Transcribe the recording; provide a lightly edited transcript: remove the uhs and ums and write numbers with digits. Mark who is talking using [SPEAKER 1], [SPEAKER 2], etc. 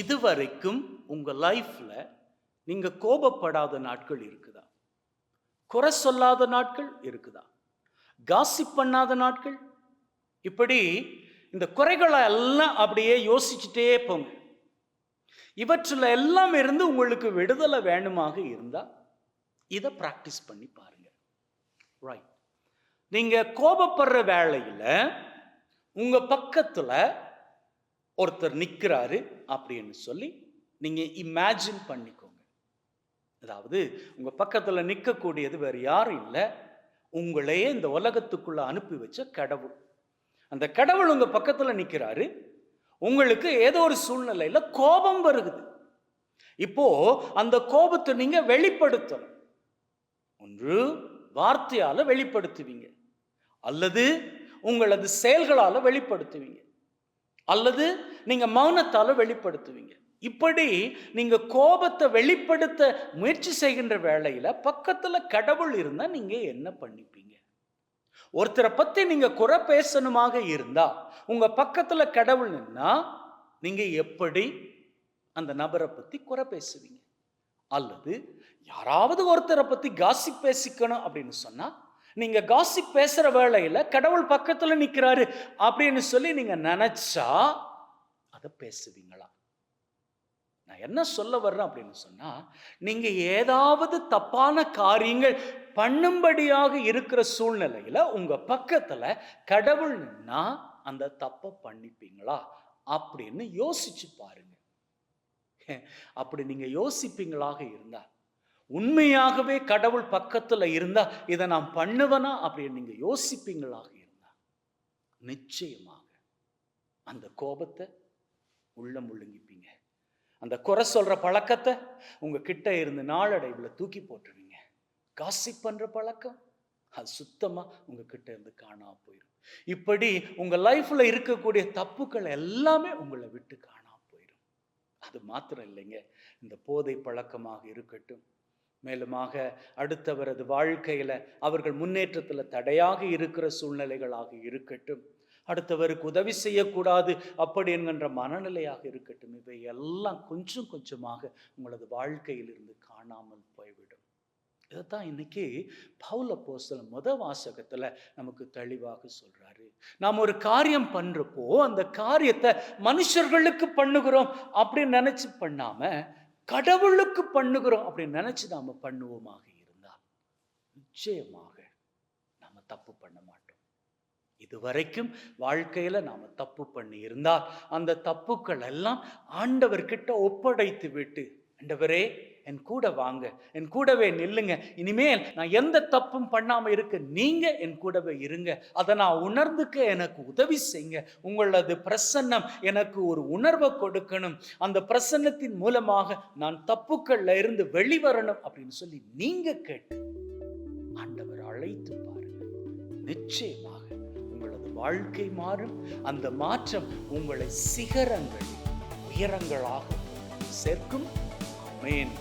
[SPEAKER 1] இதுவரைக்கும் உங்க லைஃப்ல நீங்க கோபப்படாத நாட்கள் இருக்குதா? குறை சொல்லாத நாட்கள் இருக்குதா? காசிப் பண்ணாத நாட்கள்? இப்படி இந்த குறைகளை எல்லாம் அப்படியே யோசிச்சுட்டே போங்க. இவற்றில் எல்லாம் இருந்து உங்களுக்கு விடுதலை வேணுமாக இருந்தா இதை பிராக்டிஸ் பண்ணி பாருங்க. ரைட். நீங்க கோபப்படுற வேளையில உங்க பக்கத்துல ஒருத்தர் நிற்கிறாரு அப்படின்னு சொல்லி நீங்க இமேஜின் பண்ணிக்கோங்க. அதாவது உங்க பக்கத்துல நிற்கக்கூடியது வேற யாரும் இல்லை, உங்களையே இந்த உலகத்துக்குள்ள அனுப்பி வச்ச கடவுள். அந்த கடவுள் உங்க பக்கத்துல நிற்கிறாரு. உங்களுக்கு ஏதோ ஒரு சூழ்நிலையில கோபம் வருகுது. இப்போ அந்த கோபத்தை நீங்க வெளிப்படுத்தணும். ஒன்று வார்த்தையால வெளிப்படுத்துவீங்க, அல்லது உங்களது செயல்களால வெளிப்படுத்துவீங்க, அல்லது நீங்க மௌனத்தால வெளிப்படுத்துவீங்க. இப்படி நீங்க கோபத்தை வெளிப்படுத்த முயற்சி செய்கின்ற வேளையில பக்கத்துல கடவுள் இருந்தா நீங்க என்ன பண்ணிப்பீங்க? ஒருத்தரை பத்தி நீங்க குறை பேசணுமாக இருந்தா உங்க பக்கத்துல கடவுள் நின்னா நீங்க எப்படி அந்த நபரை பத்தி குறை பேசுவீங்க? அல்லது யாராவது ஒருத்தரை பத்தி காசிப் பேசிக்கணும் அப்படின்னு சொன்னா நீங்க காசிப் பேசுற வேளையில கடவுள் பக்கத்துல நிக்கிறாரு அப்படின்னு சொல்லி நீங்க நினைச்சா அதை பேசுவீங்களா? நான் என்ன சொல்ல வர்றேன் அப்படின்னு சொன்னா, நீங்க ஏதாவது தப்பான காரியங்கள் பண்ணும்படியாக இருக்கிற சூழ்நிலையில உங்க பக்கத்துல கடவுள் நின்னா அந்த தப்பை பண்ணிப்பீங்களா அப்படின்னு யோசிச்சு பாருங்க. அப்படி நீங்க யோசிப்பீங்களாக இருந்தா, உண்மையாகவே கடவுள் பக்கத்துல இருந்தா இதை நான் பண்ணுவேனா அப்படின்னு நீங்க யோசிப்பீங்களாக இருந்தா, நிச்சயமாக அந்த கோபத்தை உள்ள முழுங்கிப்பீங்க. அந்த குறை சொல்ற பழக்கத்தை உங்க கிட்ட இருந்து நாளடைவில் தூக்கி போட்டுருவீங்க. காசிப் பண்ற பழக்கம் அது சுத்தமா உங்க கிட்ட இருந்து காணாம போயிடும். இப்படி உங்க லைஃப்ல இருக்கக்கூடிய தப்புக்கள் எல்லாமே உங்களை விட்டு காணாம போயிடும். அது மாத்திரம் இல்லைங்க, இந்த போதை பழக்கமாக இருக்கட்டும், மேலுமாக அடுத்தவரது வாழ்க்கையில அவர்கள் முன்னேற்றத்துல தடையாக இருக்கிற சூழ்நிலைகளாக இருக்கட்டும், அடுத்தவருக்கு உதவி செய்யக்கூடாது அப்படி என்கின்ற மனநிலையாக இருக்கட்டும், இவை எல்லாம் கொஞ்சம் கொஞ்சமாக உங்களது வாழ்க்கையில் இருந்து காணாமல் போய்விடும். இதைத்தான் இன்னைக்கு பவுல் அப்போஸ்தலன் வாசகத்துல நமக்கு தெளிவாக சொல்றாரு. நாம் ஒரு காரியம் பண்றப்போ அந்த காரியத்தை மனுஷர்களுக்கு பண்ணுகிறோம் அப்படின்னு நினைச்சு பண்ணாம கடவுளுக்கு பண்ணுகிறோம் அப்படின்னு நினைச்சு நாம பண்ணுவோமாக இருந்தால் நிச்சயமாக நாம தப்பு பண்ண மாட்டோம். இதுவரைக்கும் வாழ்க்கையில நாம தப்பு பண்ணி இருந்தால் அந்த தப்புக்கள் எல்லாம் ஆண்டவர்கிட்ட ஒப்படைத்து விட்டு, ஆண்டவரே என் கூட வாங்க, என் கூடவே நில்லுங்க, இனிமேல் நான் எந்த தப்பும் பண்ணாம இருக்க நீங்க என் கூடவே இருங்க, அதை நான் உணர்ந்துக்க எனக்கு உதவி செய்யுங்க, உங்களது பிரசன்னம் எனக்கு ஒரு உணர்வை கொடுக்கணும், அந்த பிரசன்னத்தின் மூலமாக நான் தப்புக்கள்ல இருந்து வெளிவரணும் அப்படின்னு சொல்லி நீங்க கேட்டு ஆண்டவர் அழைத்து பாருங்க. நிச்சயமாக உங்களது வாழ்க்கை மாறும். அந்த மாற்றம் உங்களை சிகரங்களில் உயரங்களாக சேர்க்கும். ஆமென்.